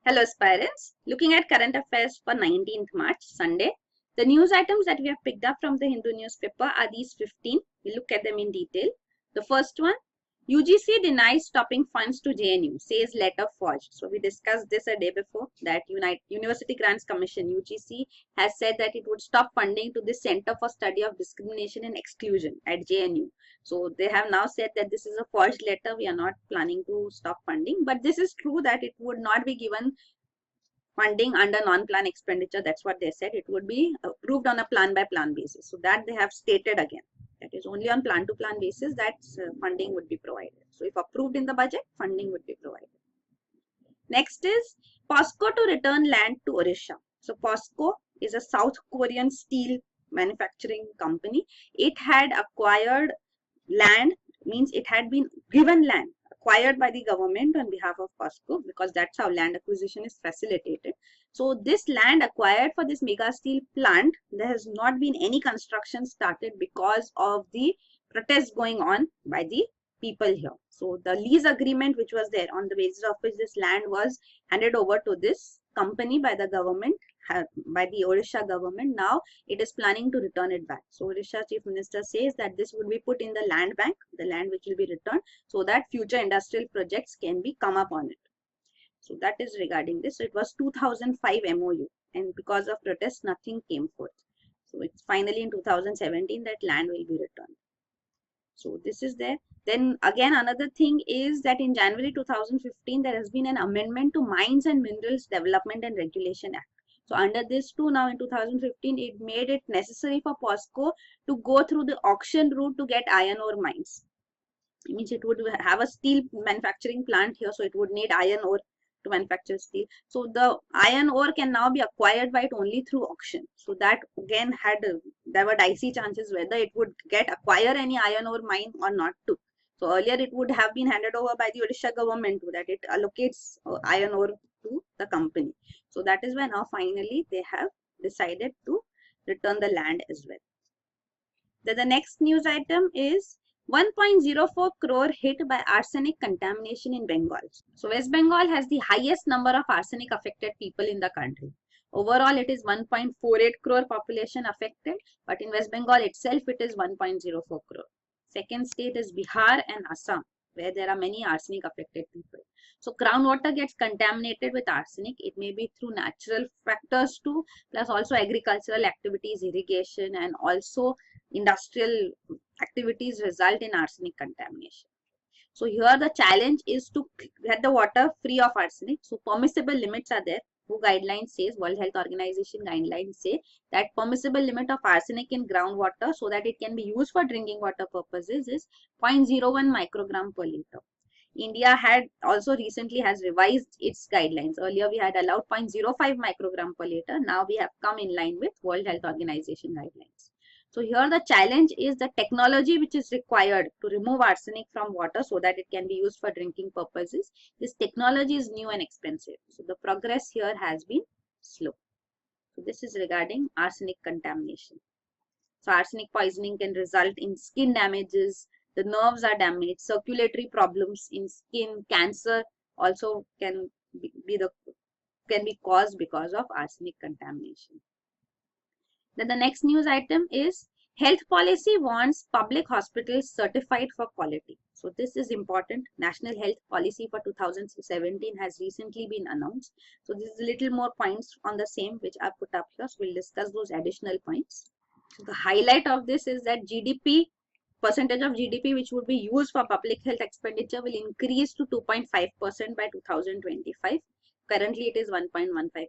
Hello aspirants, looking at current affairs for 19th March, Sunday. The news items that we have picked up from the Hindu newspaper are these 15. We'll look at them in detail. The first one, UGC denies stopping funds to JNU, says letter forged. So we discussed this a day before that University Grants Commission, UGC, has said that it would stop funding to the Center for Study of Discrimination and Exclusion at JNU. So they have now said that this is a forged letter. We are not planning to stop funding, but this is true that it would not be given funding under non-plan expenditure. That's what they said. It would be approved on a plan-by-plan basis. So that they have stated again. That is only on plan-to-plan basis that funding would be provided. So if approved in the budget, funding would be provided. Next is POSCO to return land to Odisha. So POSCO is a South Korean steel manufacturing company. It had acquired land, means it had been given land acquired by the government on behalf of POSCO, because that's how land acquisition is facilitated. So this land acquired for this mega steel plant, there has not been any construction started because of the protests going on by the people here. So the lease agreement which was there, on the basis of which this land was handed over to this company by the government, by the Odisha government, now it is planning to return it back. So Odisha Chief Minister says that this would be put in the land bank, the land which will be returned, so that future industrial projects can be come up on it. So that is regarding this. So it was 2005 MOU, and because of protests, nothing came forth. So it's finally in 2017 that land will be returned. So this is there. Then again, another thing is that in January 2015, there has been an amendment to Mines and Minerals Development and Regulation Act. So under this too, now in 2015, it made it necessary for POSCO to go through the auction route to get iron ore mines. It means it would have a steel manufacturing plant here, so it would need iron ore to manufacture steel. So the iron ore can now be acquired by it only through auction. So that again there were dicey chances whether it would acquire any iron ore mine or not too. So earlier it would have been handed over by the Odisha government too, that it allocates iron ore to the company. So that is why now finally they have decided to return the land as well. Then the next news item is 1.04 crore hit by arsenic contamination in Bengal. So West Bengal has the highest number of arsenic affected people in the country. Overall, it is 1.48 crore population affected, but in West Bengal itself, it is 1.04 crore. Second state is Bihar and Assam, where there are many arsenic affected people. So groundwater gets contaminated with arsenic. It may be through natural factors too, plus also agricultural activities, irrigation, and also industrial activities result in arsenic contamination. So here the challenge is to get the water free of arsenic. So permissible limits are there. WHO guidelines says, World Health Organization guidelines say that permissible limit of arsenic in groundwater so that it can be used for drinking water purposes is 0.01 microgram per liter. India had also recently has revised its guidelines. Earlier we had allowed 0.05 microgram per liter. Now we have come in line with World Health Organization guidelines. So here the challenge is the technology which is required to remove arsenic from water so that it can be used for drinking purposes. This technology is new and expensive. So the progress here has been slow. So this is regarding arsenic contamination. So arsenic poisoning can result in skin damages, the nerves are damaged, circulatory problems in skin, cancer also can be caused because of arsenic contamination. Then the next news item is health policy wants public hospitals certified for quality. So this is important. National health policy for 2017 has recently been announced. So this is a little more points on the same which are put up here. So we'll discuss those additional points. So the highlight of this is that percentage of GDP which would be used for public health expenditure will increase to 2.5% by 2025. Currently, it is 1.15%.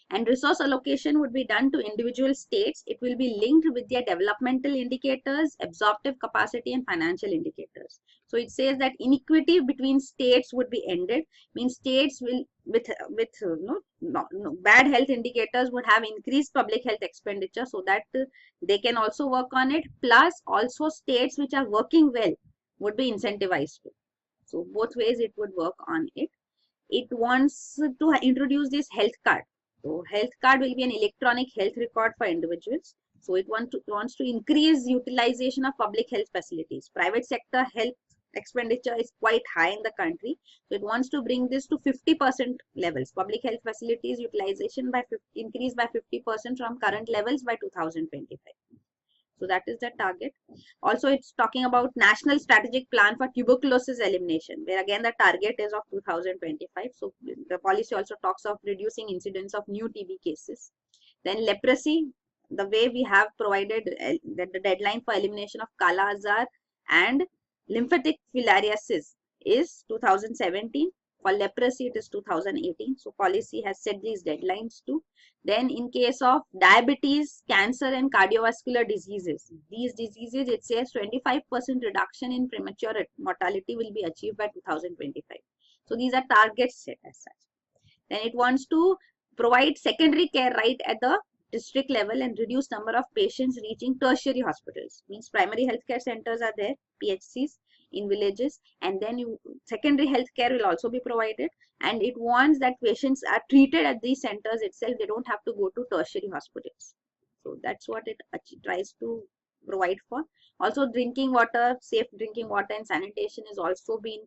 And resource allocation would be done to individual states. It will be linked with their developmental indicators, absorptive capacity, and financial indicators. So it says that inequity between states would be ended. Means states will with bad health indicators would have increased public health expenditure so that they can also work on it. Plus, also states which are working well would be incentivized. So both ways it would work on it. It wants to introduce this health card. So health card will be an electronic health record for individuals. So it wants to increase utilization of public health facilities. Private sector health expenditure is quite high in the country. So it wants to bring this to 50% levels. Public health facilities utilization by increase by 50% from current levels by 2025. So that is the target. Also, it's talking about National Strategic Plan for Tuberculosis Elimination, where again the target is of 2025. So the policy also talks of reducing incidence of new TB cases. Then leprosy, the way we have provided that the deadline for elimination of Kala Azar and lymphatic filariasis is 2017. For leprosy, it is 2018. So policy has set these deadlines too. Then in case of diabetes, cancer and cardiovascular diseases, these diseases, it says 25% reduction in premature mortality will be achieved by 2025. So these are targets set as such. Then it wants to provide secondary care right at the district level and reduce number of patients reaching tertiary hospitals. Means primary healthcare centers are there, PHCs in villages, and then secondary healthcare will also be provided. And it wants that patients are treated at these centers itself. They don't have to go to tertiary hospitals. So that's what it tries to provide for. Also, drinking water, safe drinking water and sanitation is also being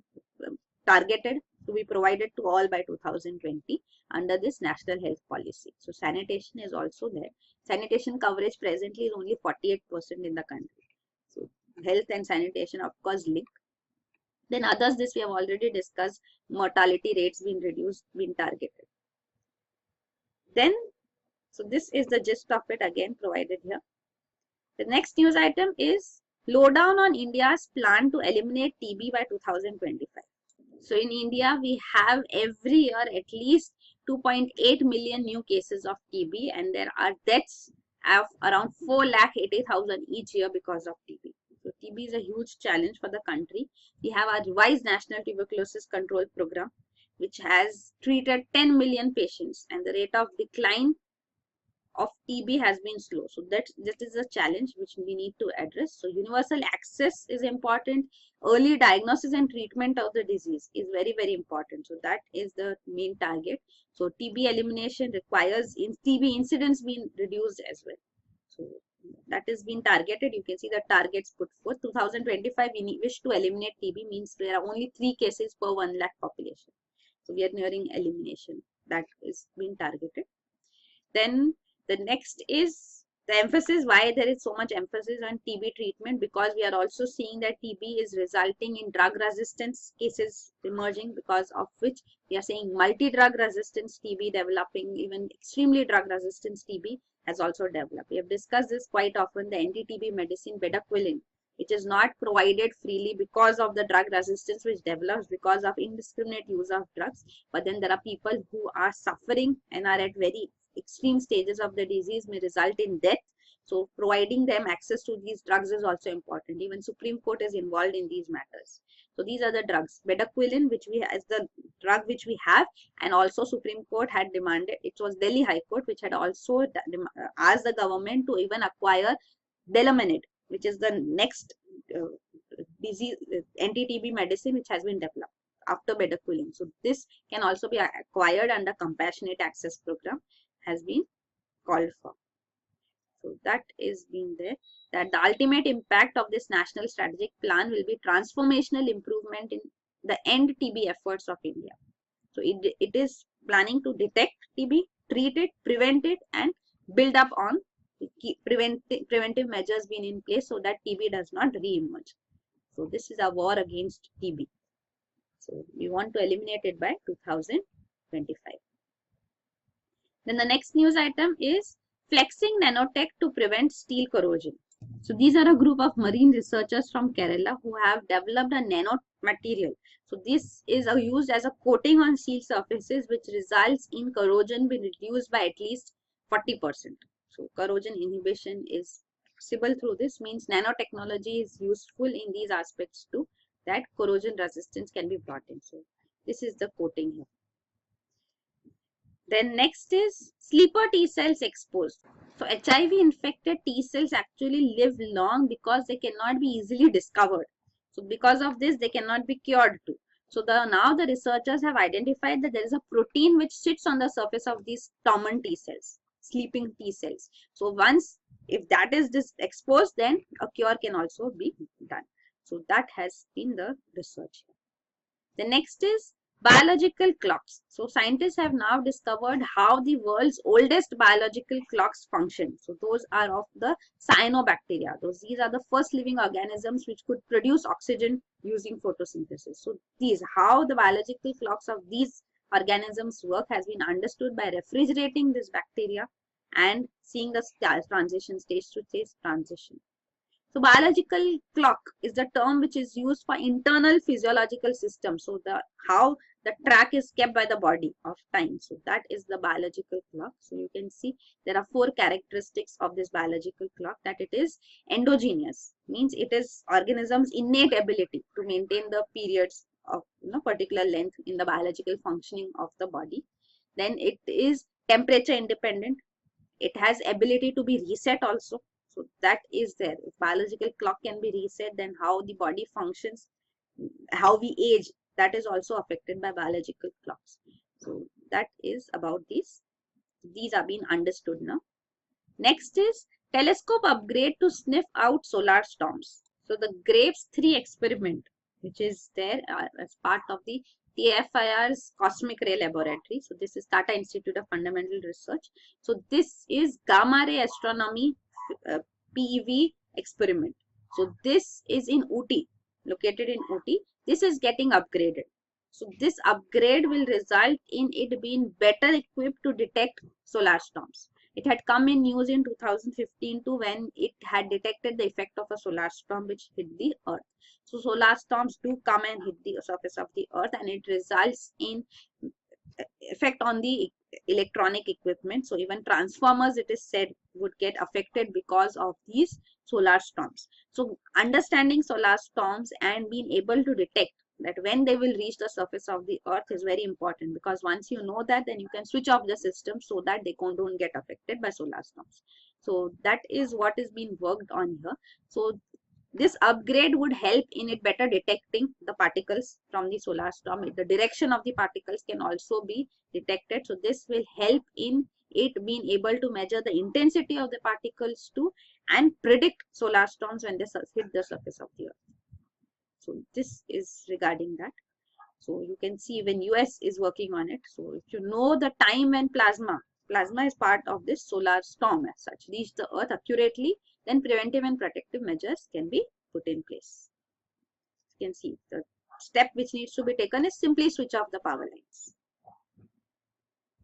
targeted to be provided to all by 2020 under this national health policy. So sanitation is also there. Sanitation coverage presently is only 48% in the country. So health and sanitation of course linked. Then others, this we have already discussed, mortality rates being reduced, being targeted. Then, so this is the gist of it again provided here. The next news item is lowdown on India's plan to eliminate TB by 2025. So in India, we have every year at least 2.8 million new cases of TB, and there are deaths of around 4,80,000 each year because of TB. So TB is a huge challenge for the country. We have our revised National Tuberculosis Control Program, which has treated 10 million patients, and the rate of decline of TB has been slow. So that is a challenge which we need to address. So universal access is important. Early diagnosis and treatment of the disease is very, very important. So that is the main target. So TB elimination requires TB incidence being reduced as well. So that is being targeted. You can see the targets put forth. 2025, we wish to eliminate TB, means there are only 3 cases per 1 lakh population. So we are nearing elimination. That is being targeted. Then the next is the emphasis, why there is so much emphasis on TB treatment, because we are also seeing that TB is resulting in drug resistance cases emerging, because of which we are seeing multi-drug resistance TB developing. Even extremely drug resistance TB has also developed. We have discussed this quite often. The anti-TB medicine bedaquiline, which is not provided freely because of the drug resistance which develops because of indiscriminate use of drugs. But then there are people who are suffering and are at very extreme stages of the disease, may result in death. So providing them access to these drugs is also important. Even Supreme Court is involved in these matters. So these are the drugs. Bedaquiline, which we as the drug which we have, and also Supreme Court had demanded, it was Delhi High Court which had also asked the government to even acquire Delamanid, which is the next disease anti-TB medicine which has been developed after bedaquiline. So this can also be acquired under compassionate access program has been called for. So that is being there, that the ultimate impact of this national strategic plan will be transformational improvement in the end TB efforts of India. So it is planning to detect TB, treat it, prevent it, and build up on preventive measures being in place so that TB does not re-emerge. So this is a war against TB. So we want to eliminate it by 2025. Then the next news item is flexing nanotech to prevent steel corrosion. So these are a group of marine researchers from Kerala who have developed a nano material. So this is used as a coating on steel surfaces, which results in corrosion being reduced by at least 40%. So corrosion inhibition is possible through this, means nanotechnology is useful in these aspects too, that corrosion resistance can be brought in. So this is the coating here. Then next is sleeper T cells exposed. So HIV infected T cells actually live long because they cannot be easily discovered. So because of this, they cannot be cured too. So now the researchers have identified that there is a protein which sits on the surface of these dormant T cells, sleeping T cells. So once if that is exposed, then a cure can also be done. So that has been the research. The next is biological clocks. So scientists have now discovered how the world's oldest biological clocks function. So those are of the cyanobacteria. These are the first living organisms which could produce oxygen using photosynthesis. So how the biological clocks of these organisms work has been understood by refrigerating this bacteria and seeing the transition, stage to stage transition. So biological clock is the term which is used for internal physiological system. So how the track is kept by the body of time. So that is the biological clock. So you can see there are 4 characteristics of this biological clock, that it is endogenous, means it is organism's innate ability to maintain the periods of particular length in the biological functioning of the body. Then it is temperature independent. It has ability to be reset also. So that is there. If biological clock can be reset, then how the body functions, how we age, that is also affected by biological clocks. So that is about this. These are being understood now. Next is telescope upgrade to sniff out solar storms. So the GRAPES 3 experiment, which is there as part of the TFIR's Cosmic Ray Laboratory. So this is Tata Institute of Fundamental Research. So this is gamma ray astronomy PEV experiment. So this is in Ooty, located in Ooty. This is getting upgraded. So this upgrade will result in it being better equipped to detect solar storms. It had come in news in 2015 to when it had detected the effect of a solar storm which hit the earth. So solar storms do come and hit the surface of the earth, and it results in effect on the electronic equipment. So even transformers, it is said, would get affected because of these solar storms. So understanding solar storms and being able to detect that when they will reach the surface of the earth is very important, because once you know that, then you can switch off the system so that they don't get affected by solar storms. So that is what is being worked on here. So this upgrade would help in it better detecting the particles from the solar storm. The direction of the particles can also be detected. So this will help in it being able to measure the intensity of the particles too and predict solar storms when they hit the surface of the earth. So this is regarding that. So you can see when US is working on it. So if you know the time when plasma is part of this solar storm as such, reach the earth accurately, then preventive and protective measures can be put in place. You can see the step which needs to be taken is simply switch off the power lines.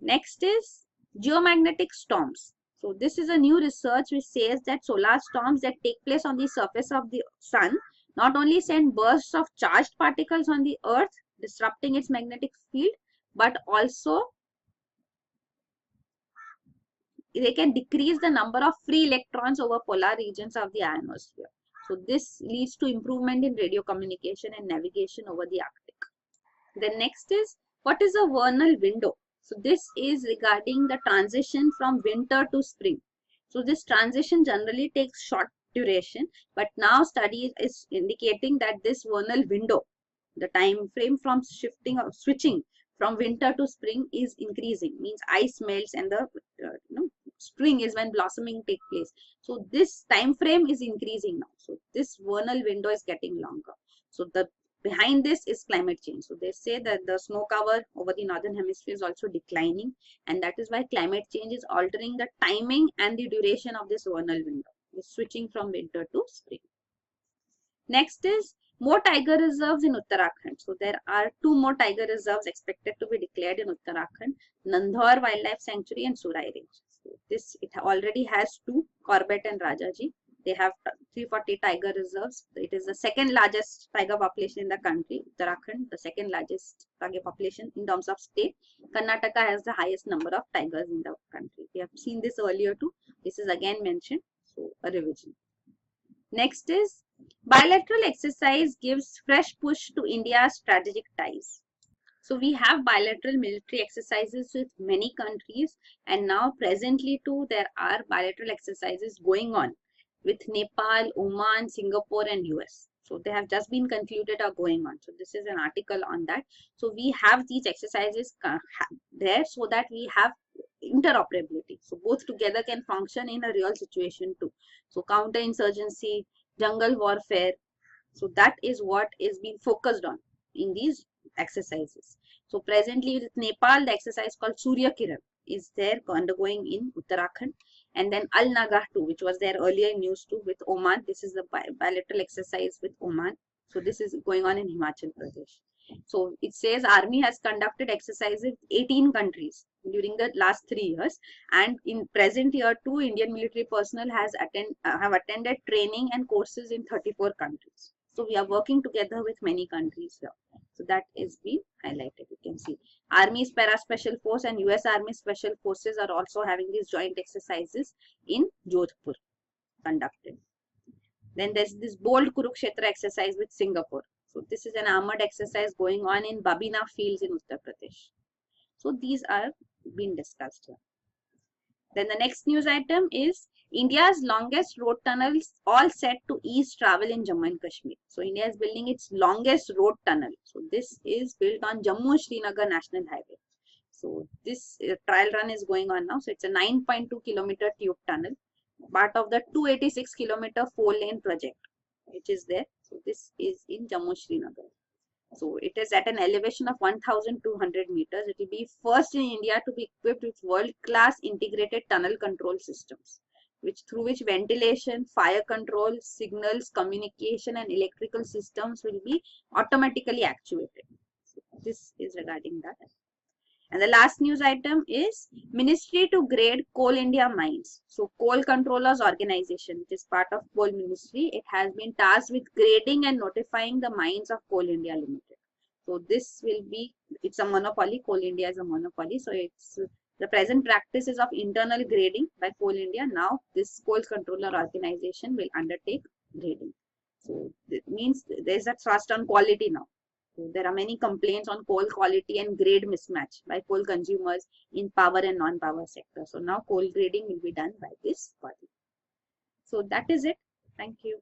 Next is geomagnetic storms. So this is a new research which says that solar storms that take place on the surface of the sun not only send bursts of charged particles on the earth, disrupting its magnetic field, but also they can decrease the number of free electrons over polar regions of the ionosphere. So this leads to improvement in radio communication and navigation over the Arctic. The next is, what is a vernal window? So this is regarding the transition from winter to spring. So this transition generally takes short duration, but now study is indicating that this vernal window, the time frame from switching from winter to spring is increasing, means ice melts and the spring is when blossoming take place. So this time frame is increasing now. So this vernal window is getting longer. So the behind this is climate change. So they say that the snow cover over the northern hemisphere is also declining, and that is why climate change is altering the timing and the duration of this vernal window. It's switching from winter to spring. Next is more tiger reserves in Uttarakhand. So there are 2 more tiger reserves expected to be declared in Uttarakhand, Nandhaur Wildlife Sanctuary and Surai Range. So it already has 2, Corbett and Rajaji. They have 340 tiger reserves. It is the second largest tiger population in the country. Uttarakhand, the second largest tiger population in terms of state. Karnataka has the highest number of tigers in the country. We have seen this earlier too. This is again mentioned. So a revision. Next is bilateral exercise gives fresh push to India's strategic ties. So we have bilateral military exercises with many countries, and now presently too there are bilateral exercises going on with Nepal, Oman, Singapore and US. So they have just been concluded or going on. So this is an article on that. So we have these exercises there so that we have interoperability. So both together can function in a real situation too. So counterinsurgency, jungle warfare, So that is what is being focused on in these exercises. So presently with Nepal, the exercise called Surya Kiran is there undergoing in Uttarakhand, and then Al Nagah 2, which was there earlier in news 2 with Oman. This is the bilateral exercise with Oman. So this is going on in Himachal Pradesh. So it says Army has conducted exercises with 18 countries during the last 3 years, and in present year 2, Indian military personnel have attended training and courses in 34 countries. So we are working together with many countries here. So that is being highlighted. You can see Army's Para Special Force and US Army Special Forces are also having these joint exercises in Jodhpur conducted. Then there's this bold Kurukshetra exercise with Singapore. So this is an armored exercise going on in Babina fields in Uttar Pradesh. So these are being discussed here. Then the next news item is India's longest road tunnels all set to ease travel in Jammu and Kashmir. So India is building its longest road tunnel. So this is built on Jammu-Srinagar National Highway. So this trial run is going on now. So it's a 9.2 kilometer tube tunnel, part of the 286 kilometer 4-lane project, which is there. So this is in Jammu-Srinagar. So it is at an elevation of 1,200 meters. It will be first in India to be equipped with world-class integrated tunnel control systems, through which ventilation, fire control, signals, communication, and electrical systems will be automatically actuated. So this is regarding that. And the last news item is Ministry to grade Coal India mines. So Coal Controllers Organization, which is part of Coal Ministry, it has been tasked with grading and notifying the mines of Coal India Limited. So this will be, it's a monopoly. Coal India is a monopoly. So it's the present practices of internal grading by Coal India. Now this Coal Controller Organization will undertake grading. So it means there is a thrust on quality now. So there are many complaints on coal quality and grade mismatch by coal consumers in power and non-power sector. So now coal grading will be done by this body. So that is it. Thank you.